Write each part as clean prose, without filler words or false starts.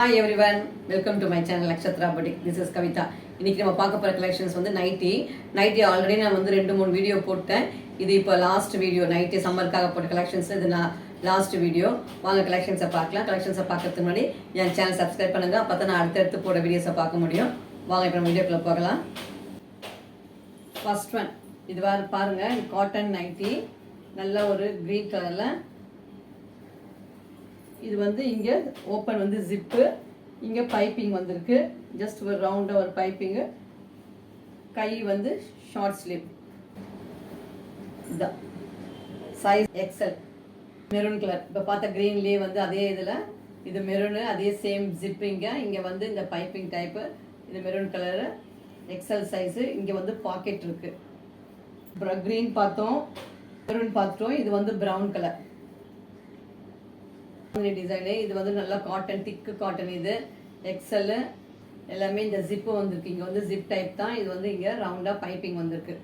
Hi everyone, welcome to my channel Nakshatra Boutique. This is Kavita. இன்னைக்கு நம்ம பார்க்க போற கலெக்ஷன்ஸ் வந்து நைட்டி ஆல்ரெடி நான் வந்து 2-3 வீடியோ போட்டேன். இது இப்போ லாஸ்ட் வீடியோ நைட்டி சம்மர்க்காக போட்ட கலெக்ஷன்ஸ். இது நான் லாஸ்ட் வீடியோ. வாங்க கலெக்ஷன்ஸை பார்க்கலாம். கலெக்ஷன்ஸை பார்க்கறதுக்கு முன்னாடி என் சேனல் சப்ஸ்கிரைப் பண்ணுங்க. அப்பதான் நான் அடுத்தடுத்து போட வீடியோஸை பார்க்க முடியும். வாங்க இப்போ நம்ம வீடியோக்குள்ள போகலாம். ஃபர்ஸ்ட் ஒன் இது பாருங்க, காட்டன் நைட்டி, நல்ல ஒரு கிரீன் கலர்ல. இது வந்து இங்க ஓப்பன் வந்து ஜிப்பு, இங்க பைப்பிங் வந்திருக்கு. ஜஸ்ட் ஒரு ரவுண்டா ஒரு பைப்பிங். கை வந்து ஷார்ட் ஸ்லீவ். இதான் சைஸ் எக்ஸ்எல், மெரூன் கலர். இப்போ பார்த்த கிரீன்லேயே வந்து அதே இதில் இது மெரூனு, அதே சேம் ஜிப்பிங்க. இங்கே வந்து இந்த பைப்பிங் டைப்பு. இது மெரூன் கலரு, எக்ஸ்எல் சைஸு. இங்கே வந்து பாக்கெட் இருக்கு. கிரீன் பார்த்தோம், மெரூன் பார்த்துட்டோம். இது வந்து ப்ரௌன் கலர் டிசைனு. இது வந்து நல்லா காட்டன், திக்கு காட்டன். இது எக்ஸல் எல்லாமே. இந்த ஜிப்பு வந்திருக்கு. இங்கே வந்து ஜிப் டைப் தான். இது வந்து இங்கே ரவுண்டாக பைப்பிங் வந்திருக்கு.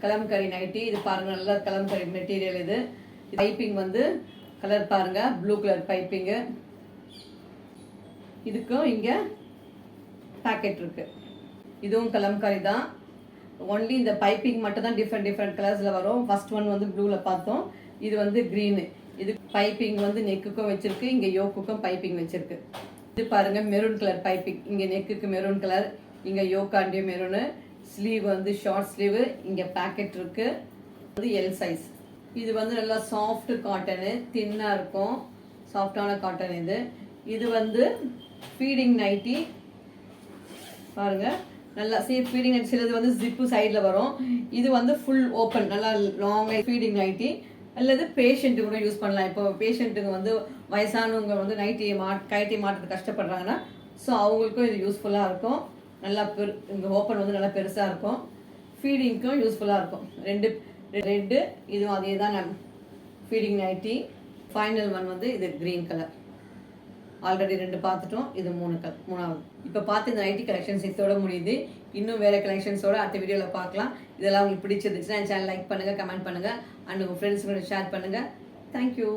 கலம்கரி நைட்டி. இது பாருங்க, நல்லா கலம்கரி மெட்டீரியல். இது பைப்பிங் வந்து கலர் பாருங்க, ப்ளூ கலர் பைப்பிங்கு. இதுக்கும் இங்கே பேக்கெட் இருக்கு. இதுவும் கலம்கரி தான். ஒன்லி இந்த பைப்பிங் மட்டும் தான் டிஃப்ரெண்ட் கலர்ஸில் வரும். ஃபர்ஸ்ட் ஒன் வந்து ப்ளூவில் பார்த்தோம். இது வந்து க்ரீனு. இது பைப்பிங் வந்து நெக்குக்கும் வச்சிருக்கு, இங்கே யோக்குக்கும் பைப்பிங் வச்சிருக்கு. இது பாருங்க, மெரூன் கலர் பைப்பிங். இங்கே நெக்குக்கு மெரூன் கலர், இங்கே யோக்காண்டிய மெரூனு. ஸ்லீவ் வந்து ஷார்ட் ஸ்லீவு. இங்கே பேக்கெட் இருக்கு. இது எல் சைஸ். இது வந்து நல்லா சாஃப்ட் காட்டனு, தின்னாக இருக்கும். சாஃப்டான காட்டன் இது. இது வந்து ஃபீடிங் நைட்டி பாருங்க, நல்லா ஃபீடிங் நைட்டி. சிலது வந்து ஜிப்பு சைடில் வரும். இது வந்து ஃபுல் ஓப்பன், நல்லா லாங் ஃபீடிங் நைட்டி. அல்லது பேஷண்ட்டு கூட யூஸ் பண்ணலாம். இப்போ பேஷண்ட்டுங்க வந்து வயசானவங்க வந்து நைட்டி கைட்டி மாட்டுறது கஷ்டப்படுறாங்கன்னா, ஸோ அவங்களுக்கும் இது யூஸ்ஃபுல்லாக இருக்கும். நல்லா இங்கே ஓப்பன் வந்து நல்லா பெருசாக இருக்கும். ஃபீடிங்க்கும் யூஸ்ஃபுல்லாக இருக்கும். ரெண்டு இதுவும் அதே தான் ஃபீடிங் நைட்டி. ஃபைனல் ஒன் வந்து இது க்ரீன் கலர். ஆல்ரெடி 2 பார்த்துட்டோம். இது 3வது. இப்போ பார்த்து இந்த நைட்டி கலெக்ஷன்ஸ் இதோட முடியுது. இன்னும் வேறு கலெக்ஷன்ஸோட அடுத்த வீடியோவில் பார்க்கலாம். இதெல்லாம் உங்களுக்கு பிடிச்சிருந்துச்சுன்னா என் சேனல் லைக் பண்ணுங்கள், கமெண்ட் பண்ணுங்கள், அண்ட் உங்கள் ஃப்ரெண்ட்ஸுங்களோட ஷேர் பண்ணுங்கள். தேங்க்யூ.